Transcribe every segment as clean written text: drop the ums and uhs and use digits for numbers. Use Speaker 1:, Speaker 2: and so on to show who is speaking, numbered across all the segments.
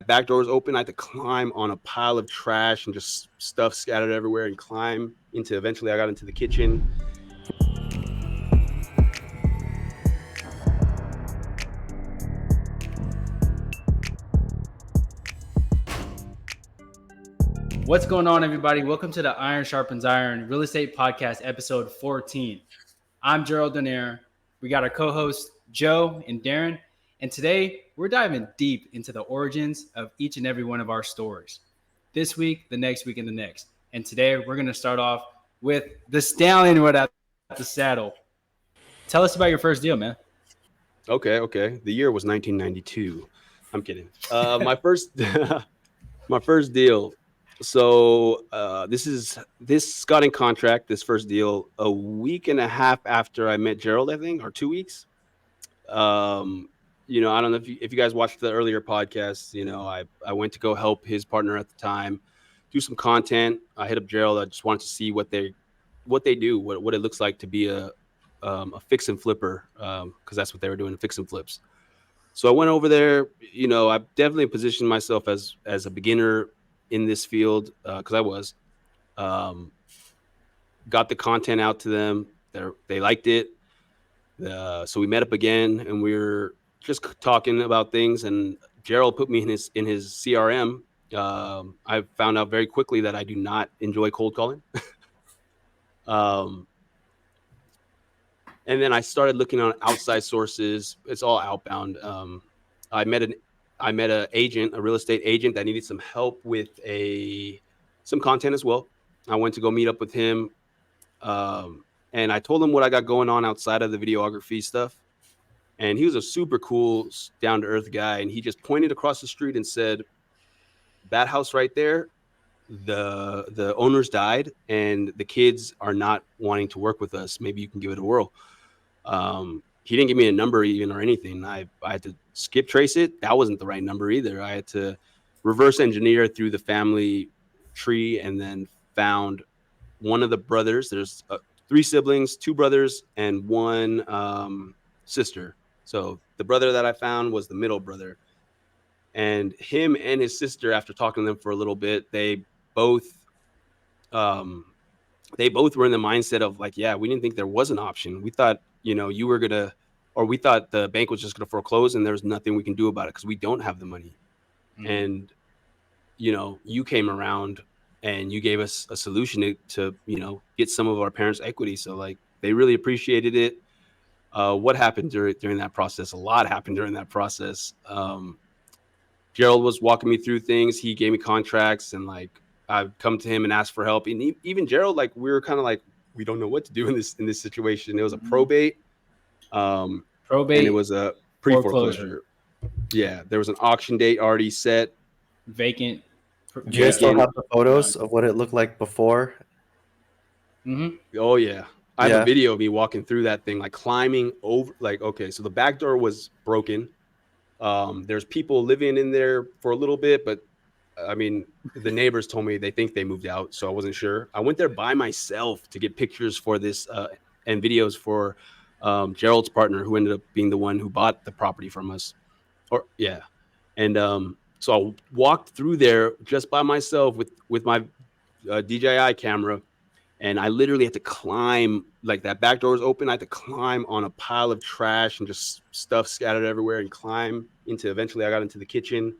Speaker 1: back door was open. I had to climb on a pile of trash and just stuff scattered everywhere and climb into. Eventually, I got into the kitchen.
Speaker 2: What's going on, everybody? Welcome to the Iron Sharpens Iron Real Estate Podcast, episode 14. I'm Gerald. We got our co-hosts, Joe and Darren. And today, we're diving deep into the origins of each and every one of our stories. This week, the next week, and the next. And today, we're going to start off with the stallion without the saddle. Tell us about your first deal, man.
Speaker 1: Okay. The year was 1992. I'm kidding. My first, my first deal. So this got in contract. This first deal a week and a half after I met Gerald, I think, or 2 weeks. I don't know if you guys watched the earlier podcasts. I went to go help his partner at the time do some content. I hit up Gerald. I just wanted to see what they do, what it looks like to be a fix and flipper, because that's what they were doing, fix and flips. So I went over there. I definitely positioned myself as a beginner in this field, because I was. Got the content out to them. They liked it. So we met up again, and we were just talking about things. And Gerald put me in his CRM. I found out very quickly that I do not enjoy cold calling. And then I started looking on outside sources. It's all outbound. I met a real estate agent that needed some help with some content as well. I went to go meet up with him. And I told him what I got going on outside of the videography stuff. And he was a super cool, down to earth guy. And he just pointed across the street and said, that house right there, the owners died and the kids are not wanting to work with us. Maybe you can give it a whirl. He didn't give me a number even or anything. I had to skip trace it. That wasn't the right number either. I had to reverse engineer through the family tree and then found one of the brothers. There's 3 siblings, 2 brothers, and 1 sister. So the brother that I found was the middle brother. And him and his sister, after talking to them for a little bit, they both were in the mindset of like, yeah, we didn't think there was an option. We thought, we thought the bank was just going to foreclose and there's nothing we can do about it because we don't have the money. Mm-hmm. And, you came around and you gave us a solution to get some of our parents' equity. So like they really appreciated it. What happened during that process? A lot happened during that process. Gerald was walking me through things. He gave me contracts and like I'd come to him and ask for help. And even Gerald, like we were kind of like, we don't know what to do in this situation. It was a probate. And it was a pre-foreclosure. Yeah, there was an auction date already set.
Speaker 2: Vacant.
Speaker 3: Do you guys still have the photos of what it looked like before?
Speaker 2: Mm-hmm.
Speaker 1: Oh yeah, I have a video of me walking through that thing, like climbing over. Like, okay, so the back door was broken. There's people living in there for a little bit, but I mean, the neighbors told me they think they moved out, so I wasn't sure. I went there by myself to get pictures for this and videos for Gerald's partner, who ended up being the one who bought the property from us. So I walked through there just by myself with my DJI camera, and I literally had to climb. Like that back door was open. I had to climb on a pile of trash and just stuff scattered everywhere and climb into. Eventually, I got into the kitchen.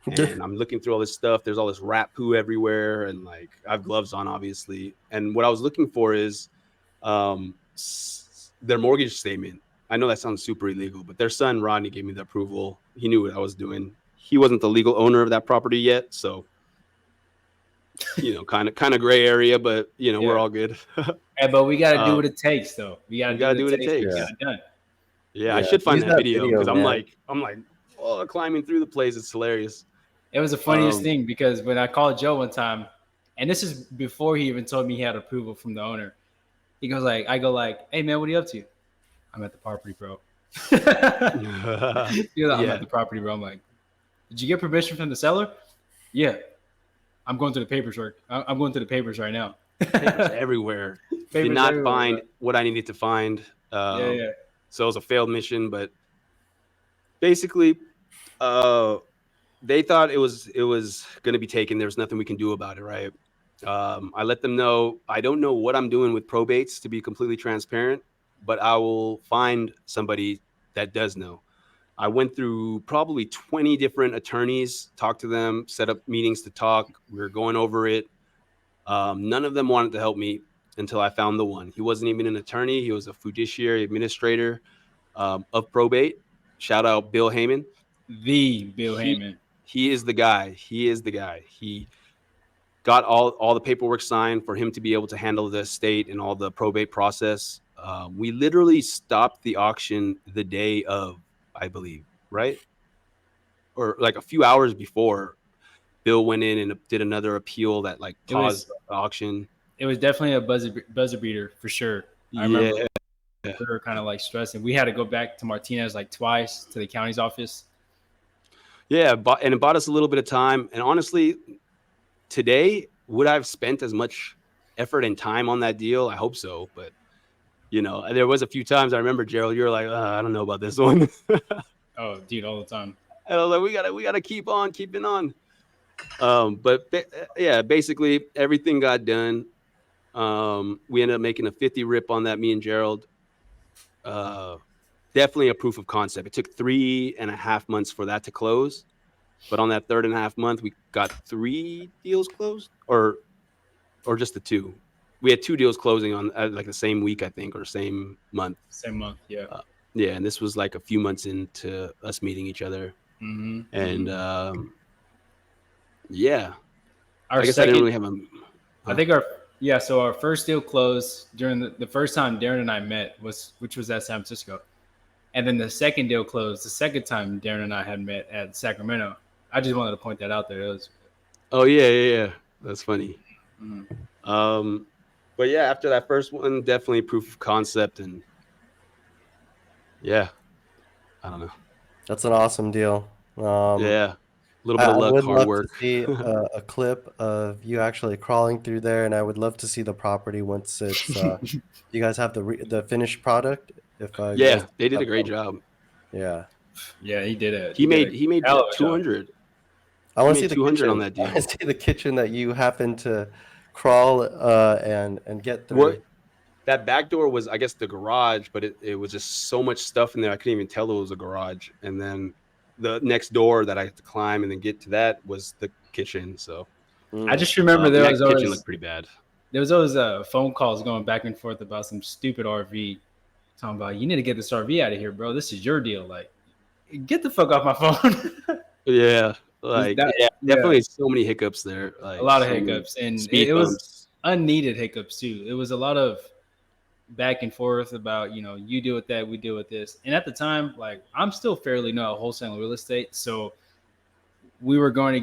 Speaker 1: And I'm looking through all this stuff. There's all this rat poo everywhere. And like, I have gloves on, obviously. And what I was looking for is their mortgage statement. I know that sounds super illegal, but their son, Rodney, gave me the approval. He knew what I was doing. He wasn't the legal owner of that property yet. So, kind of gray area, but, we're all good.
Speaker 2: Yeah, but we got to do what it takes, though. We got to do what it takes.
Speaker 1: Yeah. Get it done. Yeah, I should find that video because I'm like, climbing through the place. It's hilarious.
Speaker 2: It was the funniest thing because when I called Joe one time, and this is before he even told me he had approval from the owner, I go like, hey man, what are you up to? I'm at the property, bro. I'm at the property, bro. I'm like, did you get permission from the seller? Yeah. I'm going to the papers I'm going to the papers right now.
Speaker 1: Papers everywhere. Did not find what I needed to find. So it was a failed mission, but basically, they thought it was going to be taken. There's nothing we can do about it, right? I let them know I don't know what I'm doing with probates, to be completely transparent, but I will find somebody that does know. I went through probably 20 different attorneys, talked to them, set up meetings to talk. We were going over it. None of them wanted to help me until I found the one. He wasn't even an attorney. He was a fiduciary administrator of probate. Shout out Bill Heyman.
Speaker 2: The Bill
Speaker 1: He
Speaker 2: Heyman.
Speaker 1: he is the guy. He is the guy. He got all the paperwork signed for him to be able to handle the estate and all the probate process. We literally stopped the auction the day of, I believe, right? Or like a few hours before. Bill went in and did another appeal that like
Speaker 2: It was
Speaker 1: paused the auction.
Speaker 2: it was definitely a buzzer beater for sure. I remember
Speaker 1: Yeah.
Speaker 2: we were kind of like stressing. We had to go back to Martinez like twice to the county's office.
Speaker 1: Yeah, and it bought us a little bit of time. And honestly, today, would I have spent as much effort and time on that deal? I hope so. But, there was a few times I remember, Gerald, you were like, I don't know about this one.
Speaker 2: Oh, dude, all the time.
Speaker 1: And I was like, we gotta keep on keeping on. Yeah, basically everything got done. We ended up making a 50 rip on that, me and Gerald. Definitely a proof of concept. It took 3.5 months for that to close. But on that 3.5 month, we got 3 deals closed, or just the 2. We had 2 deals closing on like the same week, I think, or same month.
Speaker 2: Same month, yeah.
Speaker 1: Yeah, and this was like a few months into us meeting each other.
Speaker 2: Mm-hmm.
Speaker 1: And yeah,
Speaker 2: Our
Speaker 1: I guess
Speaker 2: second,
Speaker 1: I didn't really have a.
Speaker 2: I think so our first deal closed during the first time Darren and I met which was at San Francisco. And then the second deal closed the second time Darren and I had met at Sacramento. I just wanted to point that out there. It was.
Speaker 1: Oh yeah. That's funny.
Speaker 2: Mm.
Speaker 1: But yeah, after that first one, definitely proof of concept, and yeah, I don't know.
Speaker 3: That's an awesome deal.
Speaker 1: Yeah, a little bit of
Speaker 3: I
Speaker 1: luck,
Speaker 3: would
Speaker 1: hard
Speaker 3: love
Speaker 1: work.
Speaker 3: to see a clip of you actually crawling through there, and I would love to see the property once it's. You guys have the finished product. If you
Speaker 1: Yeah,
Speaker 3: guys
Speaker 1: they did
Speaker 3: have
Speaker 1: a great
Speaker 3: some.
Speaker 1: job.
Speaker 3: Yeah,
Speaker 2: Yeah, he did it.
Speaker 1: He made
Speaker 2: hell of a job.
Speaker 1: 200.
Speaker 3: I
Speaker 1: He
Speaker 3: want to see
Speaker 1: made
Speaker 3: the
Speaker 1: 200 on
Speaker 3: kitchen.
Speaker 1: that
Speaker 3: I
Speaker 1: deal.
Speaker 3: want to see the kitchen that you happen to crawl and get through.
Speaker 1: What that back door was, I guess, the garage, but it was just so much stuff in there I couldn't even tell it was a garage. And then the next door that I had to climb and then get to that was the kitchen. So
Speaker 2: I just remember there
Speaker 1: that
Speaker 2: was
Speaker 1: kitchen
Speaker 2: always
Speaker 1: looked pretty bad.
Speaker 2: there was always phone calls going back and forth about some stupid RV. Talking about, you need to get this RV out of here, bro. This is your deal. Like, get the fuck off my phone.
Speaker 1: Yeah, like
Speaker 2: Yeah.
Speaker 1: definitely so many hiccups there. Like
Speaker 2: A lot of
Speaker 1: so many
Speaker 2: hiccups, and
Speaker 1: speed
Speaker 2: it was
Speaker 1: bumps.
Speaker 2: unneeded hiccups too. It was a lot of back and forth about, you deal with that, we deal with this. And at the time, like, I'm still fairly new at wholesaling real estate, so we were going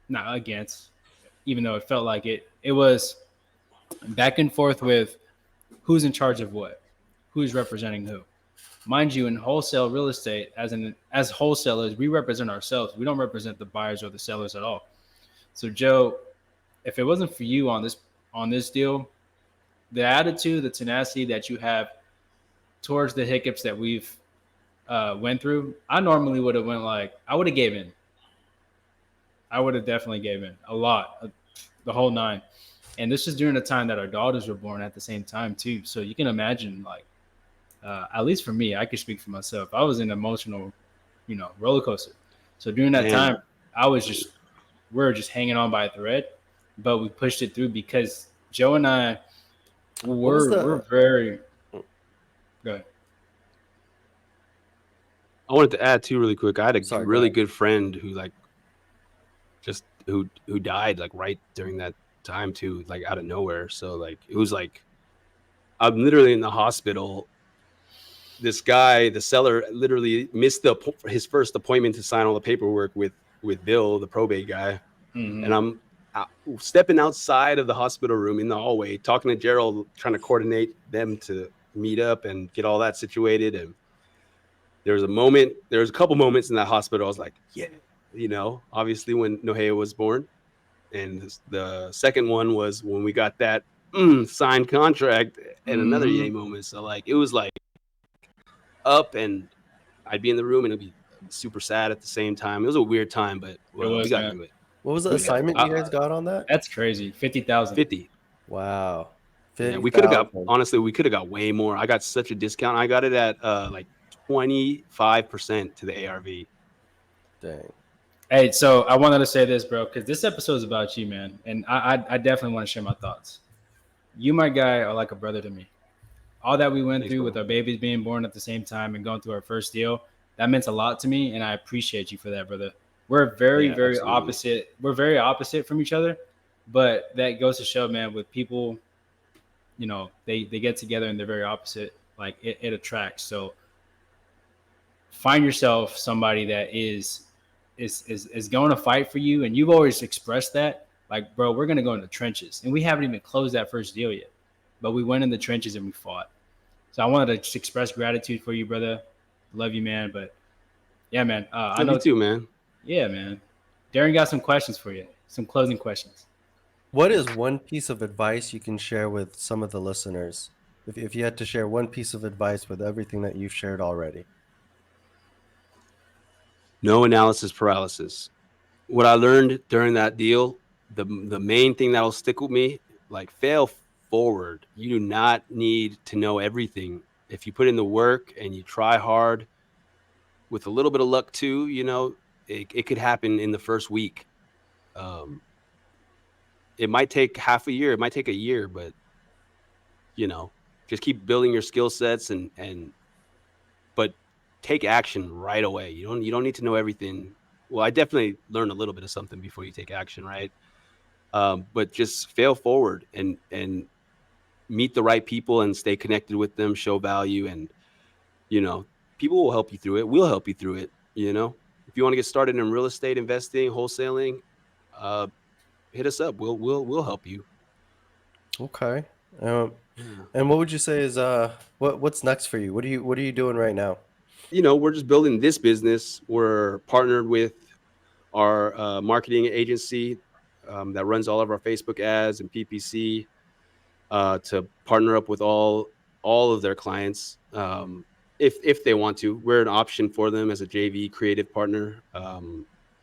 Speaker 2: not against, even though it felt like it. It was back and forth with who's in charge of what, who's representing who. Mind you, in wholesale real estate, as wholesalers, we represent ourselves. We don't represent the buyers or the sellers at all. So, Joe, if it wasn't for you on this deal, the attitude, the tenacity that you have towards the hiccups that we've went through, I normally would have I would have gave in. I would have definitely gave in a lot, the whole 9. And this is during the time that our daughters were born at the same time too. So you can imagine, at least for me, I could speak for myself. I was in an emotional, roller coaster. So during that time, we were just hanging on by a thread, but we pushed it through because Joe and I we're very. Go ahead.
Speaker 1: I wanted to add too really quick. I had a really
Speaker 3: go
Speaker 1: good friend who who died like right during that time too, like out of nowhere. So like it was like I'm literally in the hospital. This guy, the seller, literally missed his first appointment to sign all the paperwork with Bill, the probate guy.
Speaker 2: Mm-hmm.
Speaker 1: And I'm stepping outside of the hospital room in the hallway, talking to Gerald, trying to coordinate them to meet up and get all that situated. And there was a couple moments in that hospital I was like, yeah, obviously when Nohea was born. And the second one was when we got that signed contract, and another yay moment. So like it was like up, and I'd be in the room and it'd be super sad at the same time. It was a weird time, but
Speaker 2: It
Speaker 1: well, we
Speaker 2: was,
Speaker 1: got
Speaker 2: man.
Speaker 1: through it.
Speaker 3: What was the
Speaker 1: We got
Speaker 3: assignment you guys got on that?
Speaker 2: That's crazy. 50,000.
Speaker 1: 50.
Speaker 3: Wow.
Speaker 1: Yeah, we could have got
Speaker 3: 50,000.
Speaker 1: honestly, we could have got way more. I got such a discount. I got it at like 25% to the ARV.
Speaker 3: Dang.
Speaker 2: Hey, so I wanted to say this, bro, because this episode is about you, man, and I definitely want to share my thoughts. You, my guy, are like a brother to me. All that we went
Speaker 1: Thanks,
Speaker 2: through
Speaker 1: bro.
Speaker 2: with our babies being born at the same time and going through our first deal, that meant a lot to me, and I appreciate you for that, brother. We're very,
Speaker 1: Yeah,
Speaker 2: very
Speaker 1: absolutely.
Speaker 2: opposite. We're very opposite from each other, but that goes to show, man, with people, they get together and they're very opposite. Like it attracts. So find yourself somebody that is going to fight for you, and you've always expressed that. Like, bro, we're gonna go in the trenches, and we haven't even closed that first deal yet, but we went in the trenches and we fought. So I wanted to just express gratitude for you, brother. Love you, man. But yeah, man. I
Speaker 1: Love you
Speaker 2: know.
Speaker 1: too, man.
Speaker 2: Yeah, man. Darren got some questions for you. Some closing questions.
Speaker 3: What is one piece of advice you can share with some of the listeners? If you had to share one piece of advice with everything that you've shared already.
Speaker 1: No analysis paralysis. What I learned during that deal, the main thing that'll stick with me, like fail forward. You do not need to know everything. If you put in the work and you try hard with a little bit of luck too, it could happen in the first week. Um, it might take half a year, it might take a year, but you know, just keep building your skill sets and but take action right away. You don't need to know everything. Well, I definitely learned a little bit of something before you take action, right? But just fail forward and meet the right people and stay connected with them, show value, and you know, people will help you through it. We'll help you through it. If you want to get started in real estate investing, wholesaling, uh, hit us up. We'll help you.
Speaker 3: Okay. Um,
Speaker 1: Yeah.
Speaker 3: and what would you say is what's next for you? What are you doing right now?
Speaker 1: We're just building this business. We're partnered with our marketing agency that runs all of our Facebook ads and PPC to partner up with all of their clients if they want to. We're an option for them as a JV creative partner,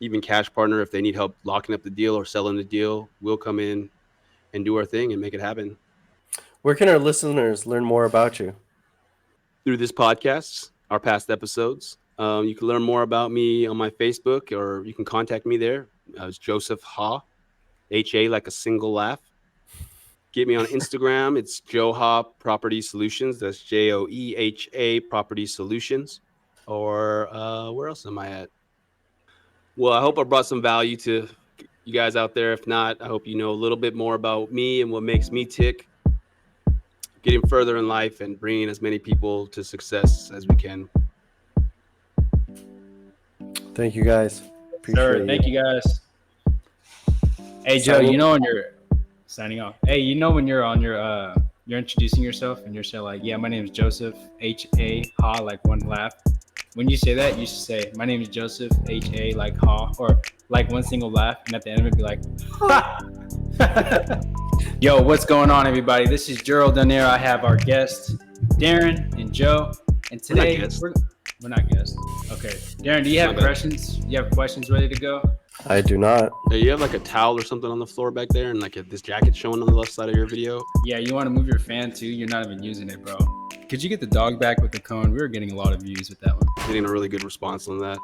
Speaker 1: even cash partner if they need help locking up the deal or selling the deal. We'll come in and do our thing and make it happen.
Speaker 3: Where can our listeners learn more about you?
Speaker 1: Through this podcast, our past episodes. You can learn more about me on my Facebook, or you can contact me there. It's Joseph Ha, HA like a single laugh. Get me on Instagram. It's Joeha Property Solutions. That's JOEHA Property Solutions. Or where else am I at? Well, I hope I brought some value to you guys out there. If not, I hope you know a little bit more about me and what makes me tick. Getting further in life and bringing as many people to success as we can.
Speaker 3: Thank you guys.
Speaker 2: Sir,
Speaker 3: Appreciate you.
Speaker 2: thank you guys. Hey Joe,
Speaker 3: Signing.
Speaker 2: when you're signing off. Hey, when you're on you're introducing yourself and you're saying like, yeah, my name is Joseph HA Ha like one laugh. When you say that, you should say, my name is Joseph HA like Ha or like one single laugh, and at the end of it be like, ha. Yo, what's going on, everybody? This is Gerald down there. I have our guests, Darren and Joe, and today we're not guests. Okay, Darren, do you have questions? You have questions ready to go?
Speaker 3: I do not.
Speaker 1: Hey, you have like a towel or something on the floor back there, and like this jacket showing on the left side of your video.
Speaker 2: Yeah, you want to move your fan too? You're not even using it, bro. Could you get the dog back with the cone? We were getting a lot of views with that one.
Speaker 1: Getting a really good response on that.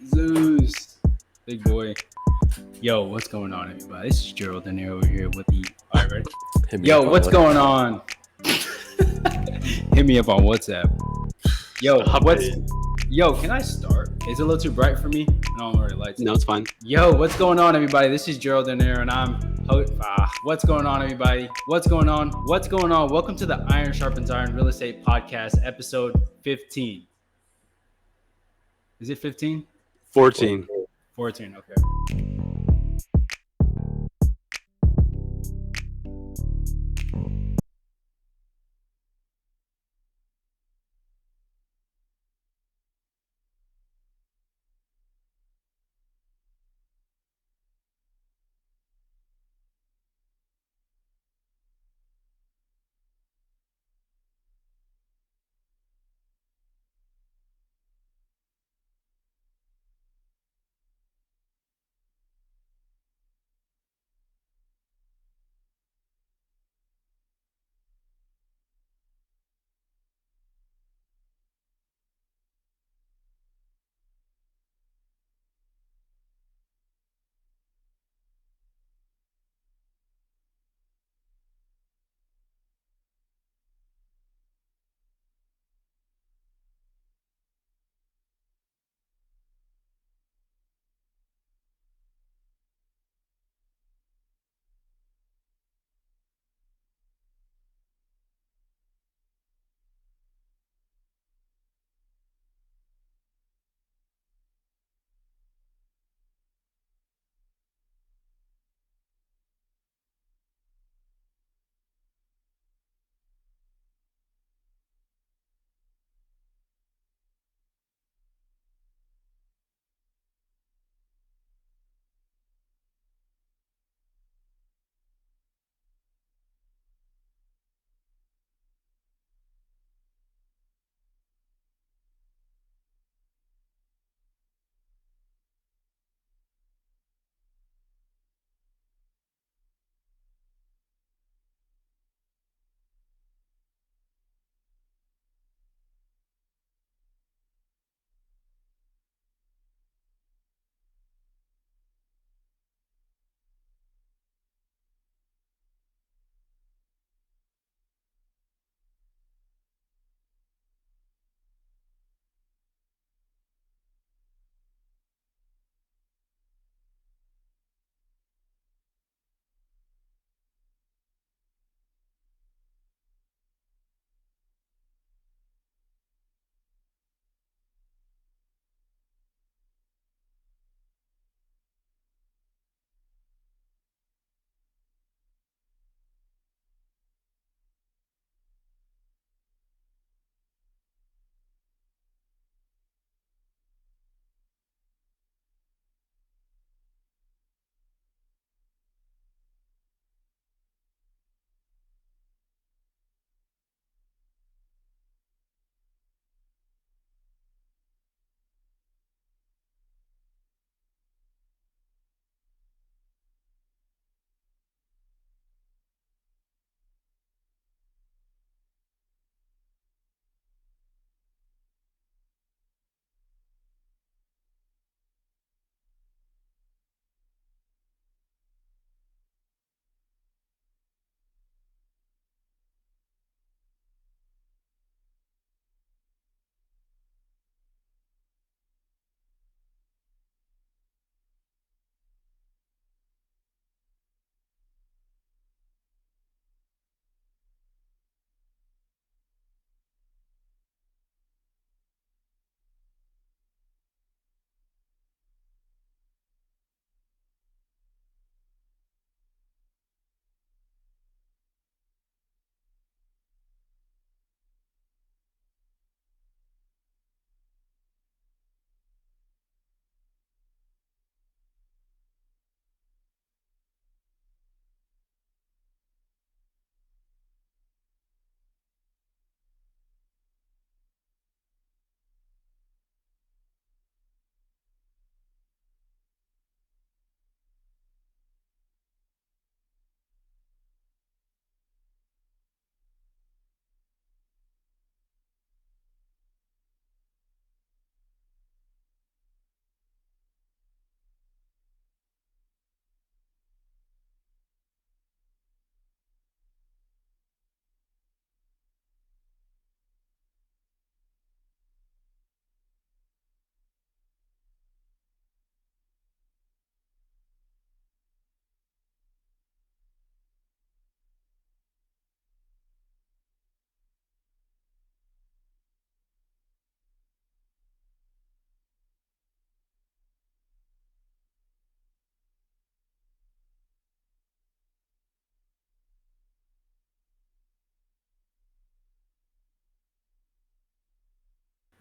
Speaker 2: Zeus, big boy. Yo, what's going on, everybody? This is Gerald and over here with the. All right, ready? Yo, what's going on? Hit me up on WhatsApp. Yo, can I start? Is it a little too bright for me? No, I'm already lights.
Speaker 1: No, it's fine.
Speaker 2: Yo, what's going on, everybody? This is Gerald and Aaron, and I'm. What's going on, everybody? What's going on? What's going on? Welcome to the Iron Sharpens Iron Real Estate Podcast, episode 15. Is it 15?
Speaker 1: 14.
Speaker 2: 14, okay.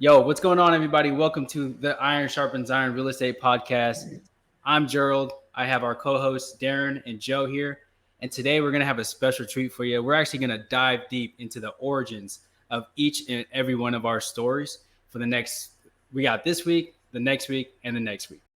Speaker 2: Yo, what's going on, everybody? Welcome to the Iron Sharpens Iron Real Estate Podcast. I'm Gerald. I have our co-hosts Darren and Joe here, and today we're gonna have a special treat for you. We're actually gonna dive deep into the origins of each and every one of our stories for the next. We got this week, the next week, and the next week.